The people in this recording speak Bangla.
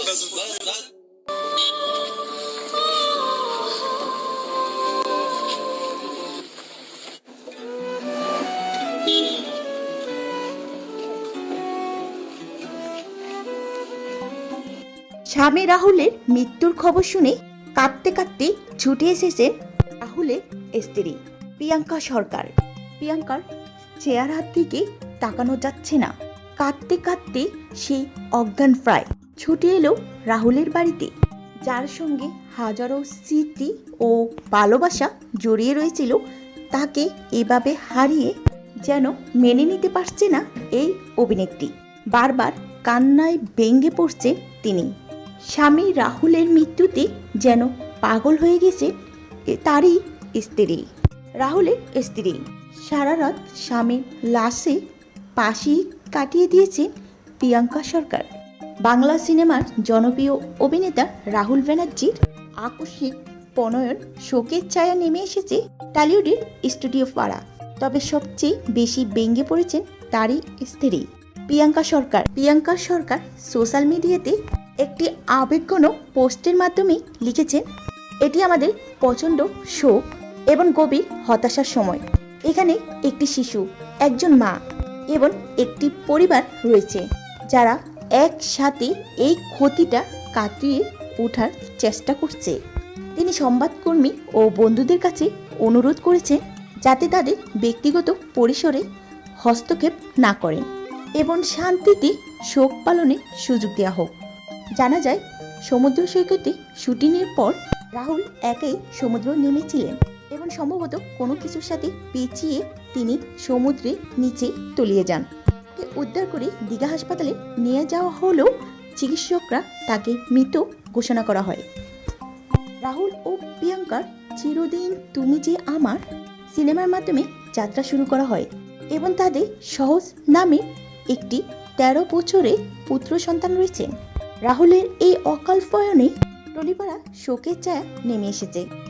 স্বামী রাহুলের মৃত্যুর খবর শুনে কাঁদতে কাঁদতে ছুটে এসেছেন রাহুলের স্ত্রী প্রিয়াঙ্কা সরকার। প্রিয়াঙ্কার চেহারার দিকে তাকানো যাচ্ছে না। কাঁদতে কাঁদতে সে অজ্ঞান প্রায় ছুটে এলো রাহুলের বাড়িতে, যার সঙ্গে হাজারো স্মৃতি ও ভালোবাসা জড়িয়ে রয়েছিল। তাকে এভাবে হারিয়ে যেন মেনে নিতে পারছে না এই অভিনেত্রী। বারবার কান্নায় ভেঙে পড়ছে তিনি। স্বামী রাহুলের মৃত্যুতে যেন পাগল হয়ে গেছে তারই স্ত্রী, রাহুলের স্ত্রী। সারা রাত স্বামীর লাশে পাশে কাটিয়ে দিয়েছে প্রিয়াঙ্কা সরকার। বাংলা সিনেমার জনপ্রিয় অভিনেতা রাহুল ব্যানার্জির আকস্মিক প্রণয়ন শোকের ছায়া নেমে এসেছে টলিউডের স্টুডিও পাড়া। তবে সবচেয়ে বেশি ব্যঙ্গে পড়েছেন তারই স্ত্রী প্রিয়াঙ্কা সরকার। প্রিয়াঙ্কা সরকার সোশ্যাল মিডিয়াতে একটি আবেগঘন পোস্টের মাধ্যমে লিখেছেন, এটি আমাদের প্রচণ্ড শোক এবং গভীর হতাশার সময়। এখানে একটি শিশু, একজন মা এবং একটি পরিবার রয়েছে যারা একসাথে এই ক্ষতিটা কাটিয়ে ওঠার চেষ্টা করছে। তিনি সংবাদকর্মী ও বন্ধুদের কাছে অনুরোধ করেছেন যাতে তাদের ব্যক্তিগত পরিসরে হস্তক্ষেপ না করেন এবং শান্তিতে শোক পালনের সুযোগ দেওয়া হোক। জানা যায়, সমুদ্র সৈকতে শুটিংয়ের পর রাহুল একাই সমুদ্র নেমেছিলেন এবং সম্ভবত কোনো কিছুর সাথে পেঁচিয়ে তিনি সমুদ্রের নিচে তলিয়ে যান। তাকে উদ্ধার করে দীঘা হাসপাতালে নিয়ে যাওয়া হলেও চিকিৎসকরা তাকে মৃত ঘোষণা করা হয়। রাহুল ও প্রিয়াঙ্কার চিরদিন তুমি যে আমার সিনেমার মাধ্যমে যাত্রা শুরু করা হয় এবং তাদের সহজ নামে একটি 13 বছরের পুত্র সন্তান রয়েছেন। রাহুলের এই অকাল প্রয়াণে টলিপাড়া শোকের ছায়া নেমে এসেছে।